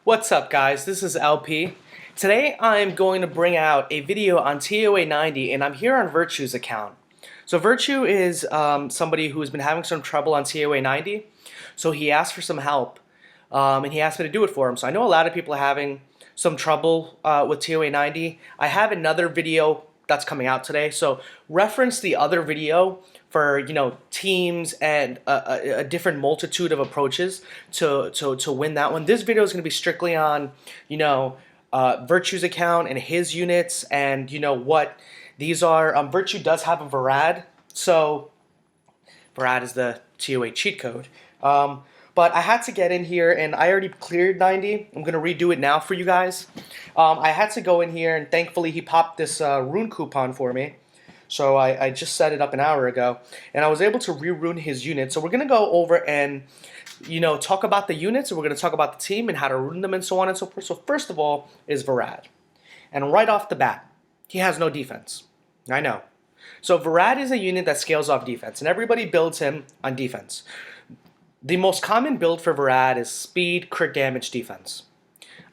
What's up, guys? This is LP. Today I'm going to bring out a video on TOA 90, and I'm here on Virtue's account. So Virtue is somebody who has been having some trouble on TOA 90, so he asked for some help, and he asked me to do it for him. So I know a lot of people are having some trouble with TOA 90. I have another video that's coming out today, so reference the other video for teams and a different multitude of approaches to win that one. This video is going to be strictly on Virtue's account and his units and what these are. Virtue does have a Varad, so Varad is the TOA cheat code. But I had to get in here, and I already cleared 90. I'm going to redo it now for you guys. I had to go in here, and thankfully he popped this rune coupon for me. So I just set it up an hour ago, and I was able to re-rune his unit. So we're going to go over and talk about the units, and we're going to talk about the team and how to rune them and so on and so forth. So first of all is Varad. And right off the bat, he has no defense. I know. So Varad is a unit that scales off defense, and everybody builds him on defense. The most common build for Varad is speed, crit damage, defense.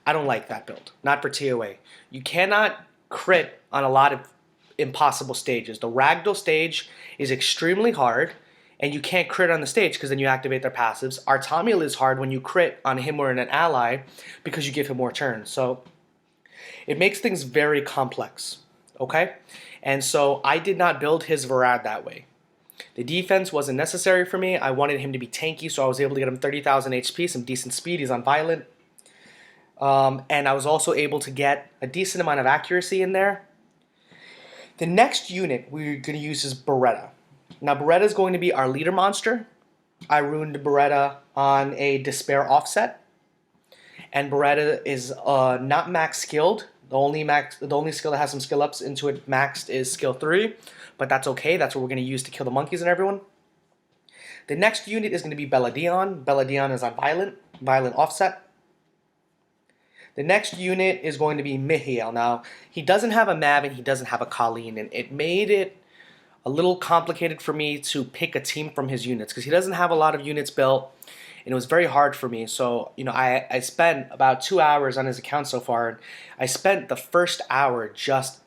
I don't like that build. Not for TOA. You cannot crit on a lot of impossible stages. The Ragdoll stage is extremely hard, and you can't crit on the stage because then you activate their passives. Artamiel is hard when you crit on him or an ally because you give him more turns. So it makes things very complex. Okay? And so I did not build his Varad that way. The defense wasn't necessary for me. I wanted him to be tanky, so I was able to get him 30,000 HP, some decent speed. He's on Violent. And I was also able to get a decent amount of accuracy in there. The next unit we're going to use is Beretta. Now, Beretta is going to be our leader monster. I ruined Beretta on a Despair offset. And Beretta is not max skilled. The only skill that has some skill ups into it maxed is skill 3. But that's okay. That's what we're going to use to kill the monkeys and everyone. The next unit is going to be Belladion. Belladion is on Violent offset. The next unit is going to be Mihail. Now, he doesn't have a Mav and he doesn't have a Colleen, and it made it a little complicated for me to pick a team from his units because he doesn't have a lot of units built, and it was very hard for me. So, I spent about 2 hours on his account so far, and I spent the first hour just,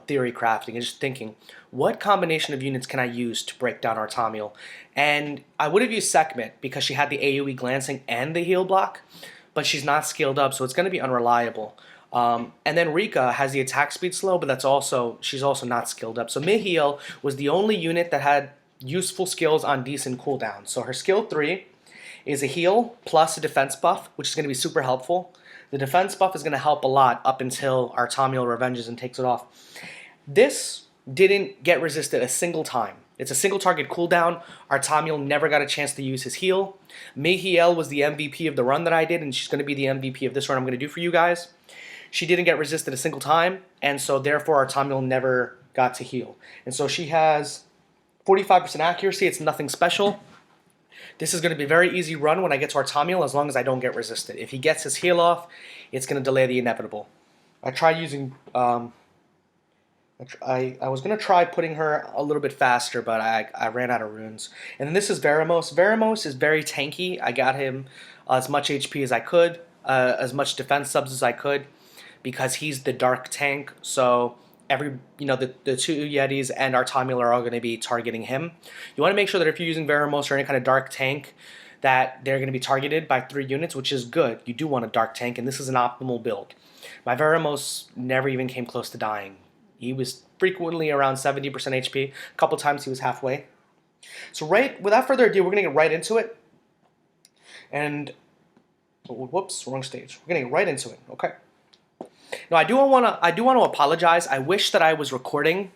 theory crafting and just thinking, what combination of units can I use to break down Artamiel? And I would have used Sekhmet because she had the AoE glancing and the heal block, but she's not skilled up, so it's going to be unreliable. And then Rika has the attack speed slow, but she's also not skilled up. So Mihail was the only unit that had useful skills on decent cooldown. So her skill 3 is a heal plus a defense buff, which is going to be super helpful. The defense buff is going to help a lot up until Artamiel revenges and takes it off. This didn't get resisted a single time. It's a single target cooldown. Artamiel never got a chance to use his heal. Mihail was the MVP of the run that I did, and she's going to be the MVP of this run I'm going to do for you guys. She didn't get resisted a single time, and so therefore Artamiel never got to heal. And so she has 45% accuracy. It's nothing special. This is going to be a very easy run when I get to Artamiel as long as I don't get resisted. If he gets his heal off, it's going to delay the inevitable. I tried using... I was going to try putting her a little bit faster, but I ran out of runes. And then this is Veramos. Veramos is very tanky. I got him as much HP as I could, as much defense subs as I could, because he's the dark tank. So the two Yetis and Artamiel are all going to be targeting him. You want to make sure that if you're using Veramos or any kind of dark tank, that they're going to be targeted by 3 units, which is good. You do want a dark tank, and this is an optimal build. My Veramos never even came close to dying. He was frequently around 70% HP. A couple times he was halfway. So without further ado, we're going to get right into it. And, whoops, wrong stage. We're going to get right into it, okay? Now, I do want to apologize. I wish that I was recording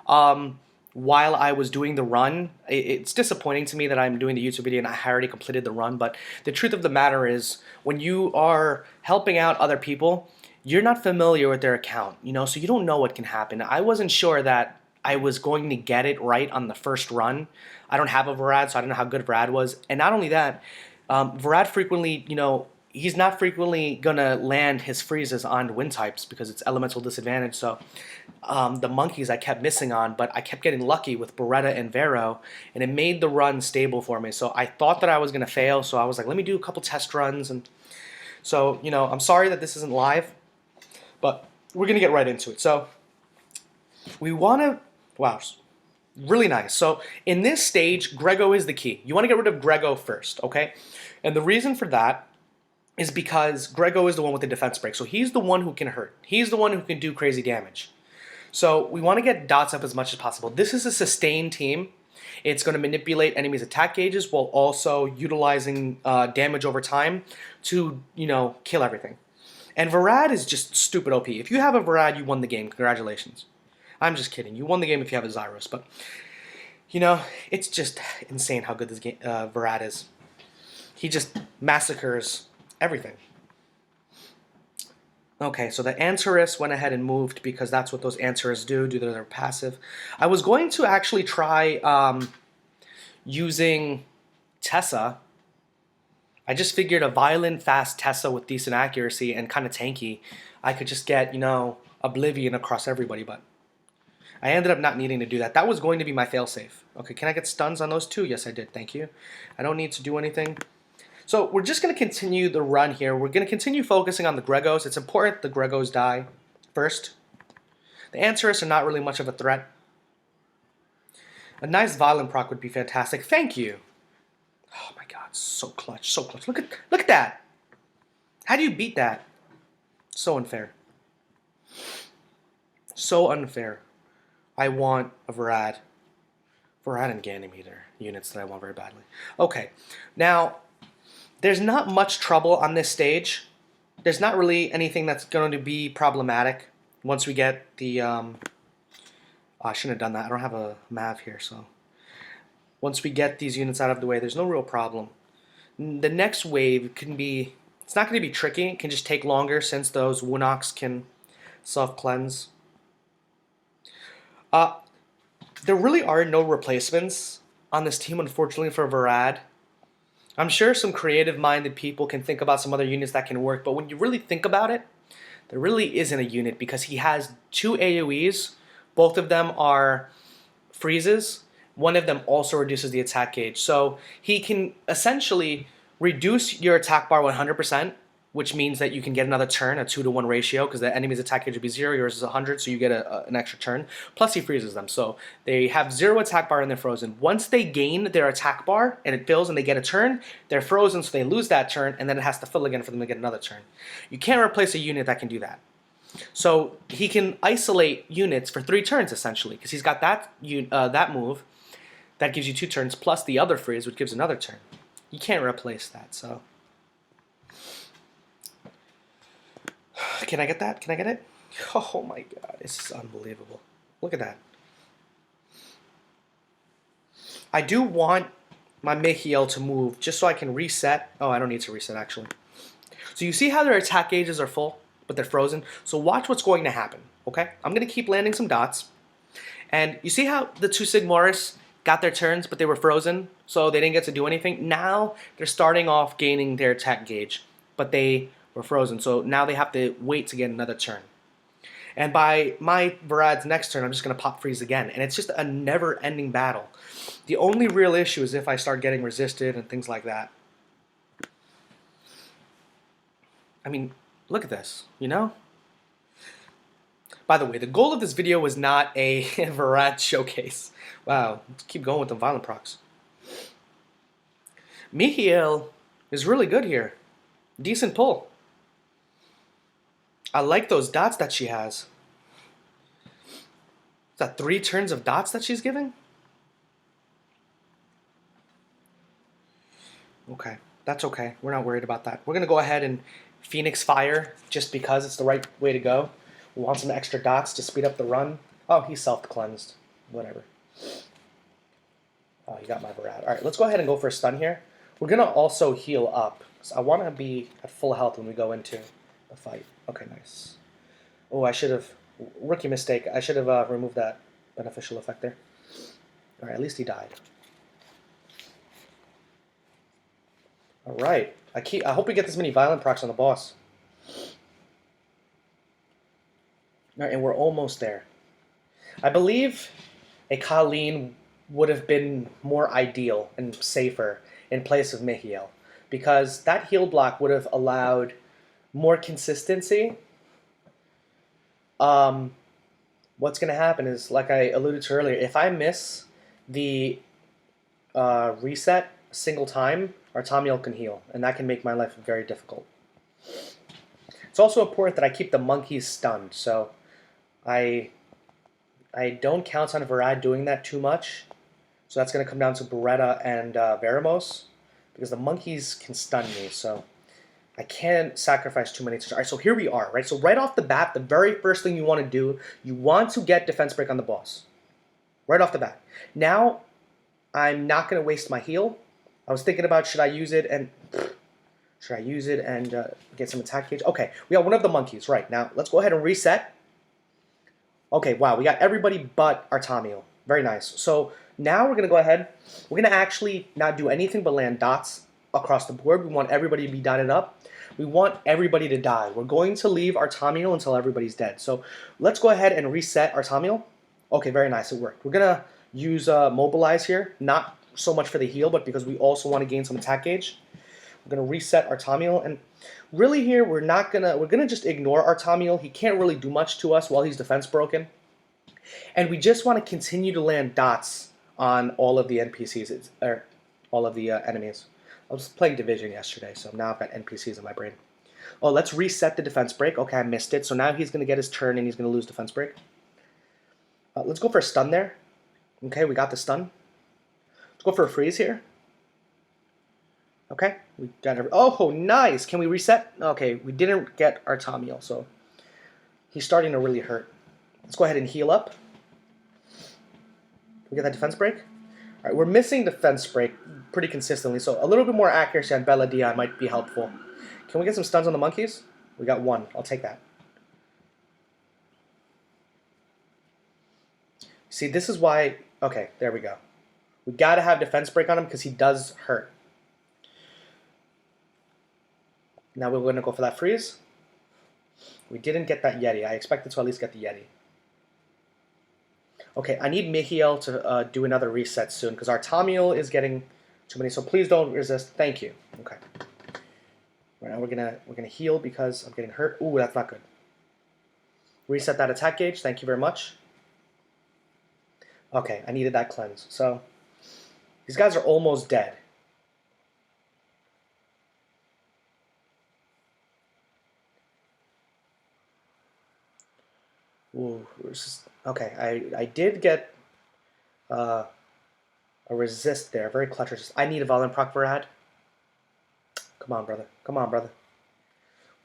while I was doing the run. It's disappointing to me that I'm doing the YouTube video and I already completed the run. But the truth of the matter is, when you are helping out other people, you're not familiar with their account, so you don't know what can happen. I wasn't sure that I was going to get it right on the first run. I don't have a Varad, so I don't know how good Varad was. And not only that, Varad frequently, he's not frequently going to land his freezes on wind types because it's elemental disadvantage. So the monkeys I kept missing on, but I kept getting lucky with Beretta and Vero, and it made the run stable for me. So I thought that I was going to fail, so I was like, let me do a couple test runs. And So, you know, I'm sorry that this isn't live, but we're going to get right into it. So, we want to, wow, really nice. So, in this stage, Grego is the key. You want to get rid of Grego first, okay? And the reason for that is because Grego is the one with the defense break. So, he's the one who can hurt. He's the one who can do crazy damage. So, we want to get dots up as much as possible. This is a sustained team. It's going to manipulate enemies' attack gauges while also utilizing damage over time to, you know, kill everything. And Varad is just stupid OP. If you have a Varad, you won the game. Congratulations. I'm just kidding. You won the game if you have a Zyros. But, you know, it's just insane how good this game, Varad is. He just massacres everything. Okay, so the Antares went ahead and moved because that's what those Antares do to their passive. I was going to actually try using Tessa. I just figured a violent, fast Tessa with decent accuracy and kind of tanky, I could just get, you know, Oblivion across everybody, but I ended up not needing to do that. That was going to be my failsafe. Okay, can I get stuns on those two? Yes, I did. Thank you. I don't need to do anything. So we're just going to continue the run here. We're going to continue focusing on the Gregos. It's important the Gregos die first. The Antares are not really much of a threat. A nice violent proc would be fantastic. Thank you. Oh my god, so clutch, so clutch. Look at that. How do you beat that? So unfair. So unfair. I want a Varad. Varad and Ganymede units that I want very badly. Okay, now there's not much trouble on this stage. There's not really anything that's going to be problematic once we get the... oh, I shouldn't have done that. I don't have a Mav here, so... Once we get these units out of the way, there's no real problem. The next wave can be... It's not going to be tricky. It can just take longer since those Woonox can self-cleanse. There really are no replacements on this team, unfortunately, for Varad. I'm sure some creative-minded people can think about some other units that can work, but when you really think about it, there really isn't a unit because he has 2 AoEs. Both of them are freezes. One of them also reduces the attack gauge. So he can essentially reduce your attack bar 100%, which means that you can get another turn, a 2-to-1 ratio, because the enemy's attack gauge would be 0, yours is 100, so you get an extra turn. Plus he freezes them. So they have 0 attack bar and they're frozen. Once they gain their attack bar and it fills and they get a turn, they're frozen, so they lose that turn, and then it has to fill again for them to get another turn. You can't replace a unit that can do that. So he can isolate units for 3 turns, essentially, because he's got that move that gives you 2 turns, plus the other freeze, which gives another turn. You can't replace that, so... Can I get that? Can I get it? Oh my god, this is unbelievable. Look at that. I do want my Michiel to move just so I can reset. Oh, I don't need to reset, actually. So you see how their attack gauges are full, but they're frozen? So watch what's going to happen, okay? I'm going to keep landing some dots. And you see how the 2 Sigmaris got their turns, but they were frozen, so they didn't get to do anything? Now they're starting off gaining their attack gauge, but they were frozen, so now they have to wait to get another turn. And by my Varad's next turn, I'm just going to pop freeze again, and it's just a never-ending battle. The only real issue is if I start getting resisted and things like that. I mean, look at this, you know? By the way, the goal of this video was not a Varad showcase. Wow, let's keep going with the violent procs. Michiel is really good here. Decent pull. I like those dots that she has. Is that 3 turns of dots that she's giving? Okay, that's okay. We're not worried about that. We're going to go ahead and Phoenix Fire just because it's the right way to go. We want some extra dots to speed up the run. Oh, he's self-cleansed. Whatever. Oh, you got my Varad. Alright, let's go ahead and go for a stun here. We're going to also heal up. So I want to be at full health when we go into the fight. Okay, nice. Oh, I should have... Rookie mistake. I should have removed that beneficial effect there. Alright, at least he died. Alright. I hope we get this many violent procs on the boss. Alright, and we're almost there. I believe a Colleen would have been more ideal and safer in place of Michiel, because that heal block would have allowed more consistency, what's going to happen is, like I alluded to earlier, if I miss the reset a single time, our Tamiel can heal, and that can make my life very difficult. It's also important that I keep the monkeys stunned, so I don't count on Varad doing that too much. So that's going to come down to Beretta and Veramos, because the monkeys can stun me, so I can't sacrifice too many. All right, so here we are, right? So right off the bat, the very first thing you want to do, you want to get defense break on the boss. Right off the bat. Now, I'm not going to waste my heal. I was thinking about should I use it and get some attack gauge? Okay, we got one of the monkeys. Right, now let's go ahead and reset. Okay, wow, we got everybody but our Tamiel. Very nice. So now we're going to go ahead. We're going to actually not do anything but land dots across the board. We want everybody to be dotted up. We want everybody to die. We're going to leave our Tamiel until everybody's dead. So let's go ahead and reset our Tamiel. Okay, very nice. It worked. We're going to use Mobilize here. Not so much for the heal, but because we also want to gain some attack gauge. We're going to reset our Tamiel. And really here, we're going to just ignore our Tamiel. He can't really do much to us while he's defense broken. And we just want to continue to land dots on all of the NPCs, or all of the enemies. I was playing Division yesterday, so now I've got NPCs in my brain. Oh, let's reset the defense break. Okay, I missed it. So now he's going to get his turn and he's going to lose defense break. Let's go for a stun there. Okay, we got the stun. Let's go for a freeze here. Okay, we got every. Oh, nice. Can we reset? Okay, we didn't get our Tamiel, so he's starting to really hurt. Let's go ahead and heal up. We get that defense break. All right, we're missing defense break pretty consistently, so a little bit more accuracy on Bella Dia might be helpful. Can we get some stuns on the monkeys? We got one. I'll take that. See, this is why. Okay, there we go. We got to have defense break on him because he does hurt. Now we're going to go for that freeze. We didn't get that Yeti. I expected to at least get the Yeti. Okay, I need Michiel to do another reset soon because our Tamiel is getting too many. So please don't resist. Thank you. Okay. Right now we're gonna heal because I'm getting hurt. Ooh, that's not good. Reset that attack gauge. Thank you very much. Okay, I needed that cleanse. So these guys are almost dead. Ooh, okay, I did get a resist there, very clutch resist. I need a violent proc Varad. Come on, brother. Come on, brother.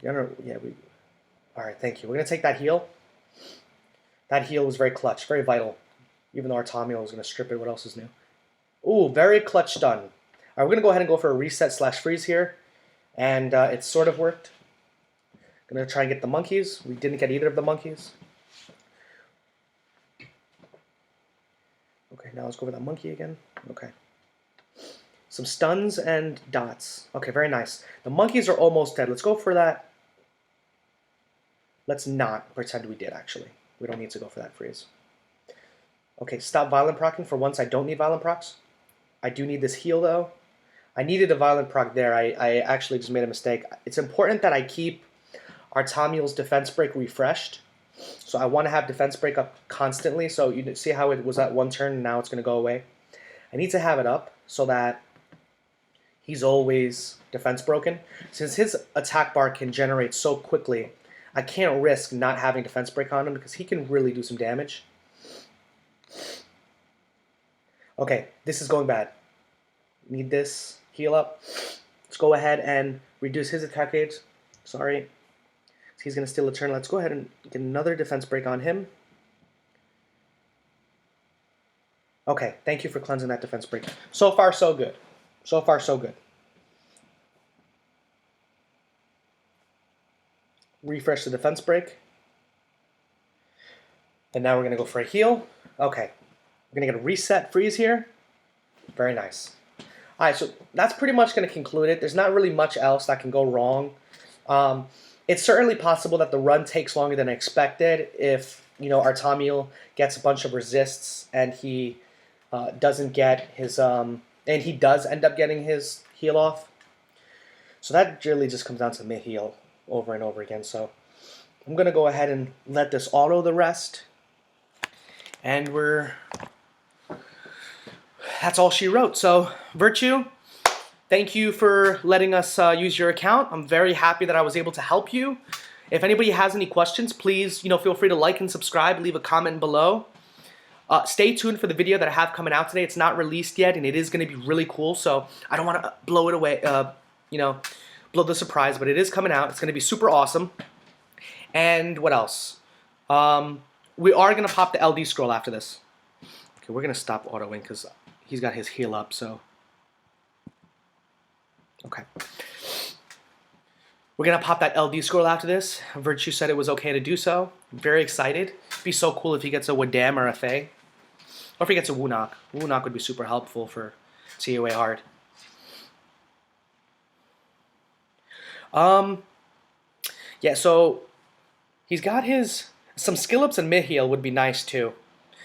All right, thank you. We're gonna take that heal. That heal was very clutch, very vital. Even though our Tamiel was gonna strip it, what else is new? Ooh, very clutch stun. All right, we're gonna go ahead and go for a reset / freeze here, and it sort of worked. Gonna try and get the monkeys. We didn't get either of the monkeys. Okay, now let's go for that monkey again. Okay. Some stuns and dots. Okay, very nice. The monkeys are almost dead. Let's go for that. Let's not pretend we did, actually. We don't need to go for that freeze. Okay, stop violent procking for once. I don't need violent procs. I do need this heal, though. I needed a violent proc there. I actually just made a mistake. It's important that I keep our Tamiel's defense break refreshed. So I want to have defense break up constantly. So you see how it was at one turn and now it's going to go away. I need to have it up so that he's always defense broken. Since his attack bar can generate so quickly, I can't risk not having defense break on him because he can really do some damage. Okay, this is going bad. Need this heal up. Let's go ahead and reduce his attack gauge. Sorry. He's going to steal a turn. Let's go ahead and get another defense break on him. Okay, thank you for cleansing that defense break. So far, so good. So far, so good. Refresh the defense break. And now we're going to go for a heal. Okay, we're going to get a reset freeze here. Very nice. All right, so that's pretty much going to conclude it. There's not really much else that can go wrong. It's certainly possible that the run takes longer than expected if, our Tamiel gets a bunch of resists and he doesn't get his, and he does end up getting his heal off. So that really just comes down to Michiel. over and over again. So I'm going to go ahead and let this auto the rest. And that's all she wrote. So Virtue, thank you for letting us use your account. I'm very happy that I was able to help you. If anybody has any questions, please, feel free to like and subscribe, leave a comment below. Stay tuned for the video that I have coming out today. It's not released yet, and it is going to be really cool, so I don't want to blow it away, blow the surprise, but it is coming out. It's going to be super awesome. And what else? We are going to pop the LD scroll after this. Okay, we're going to stop autoing because he's got his heel up, so. Okay. We're going to pop that LD scroll after this. Virtue said it was okay to do so. I'm very excited. It'd be so cool if he gets a Wadam or a Faye. Or if he gets a Wunok. Wunok would be super helpful for TOA hard. Yeah, so he's got some skill ups, and mid-heal would be nice too.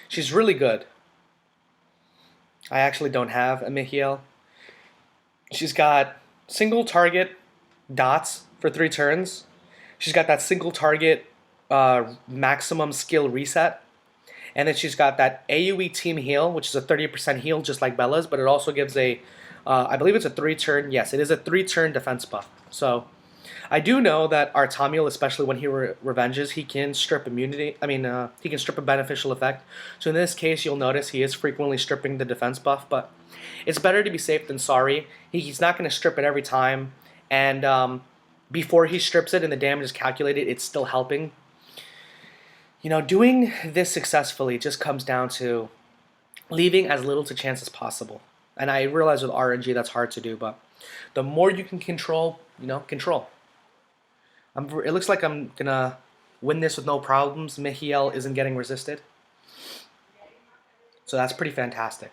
She's really good. I actually don't have a mid-heal. She's got single target dots for 3 turns. She's got that single target maximum skill reset. And then she's got that AoE team heal, which is a 30% heal just like Bella's, but it also gives I believe it's a 3-turn, yes, it is a 3-turn defense buff. So I do know that Artamiel, especially when he revenges, he can strip immunity, he can strip a beneficial effect. So in this case, you'll notice he is frequently stripping the defense buff, but it's better to be safe than sorry. He's not going to strip it every time, and before he strips it and the damage is calculated, it's still helping. Doing this successfully just comes down to leaving as little to chance as possible. And I realize with RNG that's hard to do, but the more you can control, control. It looks like I'm going to win this with no problems. Mihiel isn't getting resisted. So that's pretty fantastic.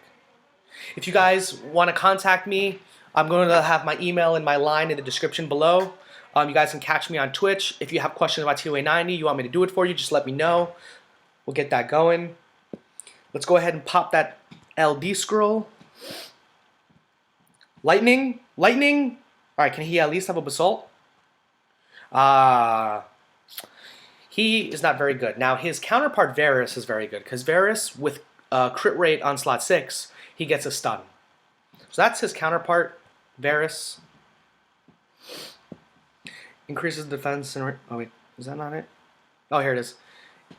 If you guys want to contact me, I'm going to have my email and my line in the description below. You guys can catch me on Twitch. If you have questions about TOA 90, you want me to do it for you, just let me know. We'll get that going. Let's go ahead and pop that LD scroll. Lightning. Lightning. All right, can he at least have a basalt? He is not very good. Now, his counterpart Varus is very good, because Varus, with crit rate on slot 6, he gets a stun. So that's his counterpart, Varus. Increases defense and... Oh, wait. Is that not it? Oh, here it is.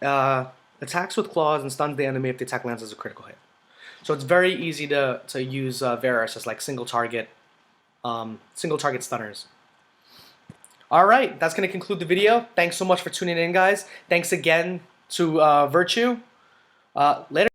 Attacks with claws and stuns the enemy if the attack lands as a critical hit. So it's very easy to use Varus as like single target stunners. Alright, that's going to conclude the video. Thanks so much for tuning in, guys. Thanks again to Virtue. Later.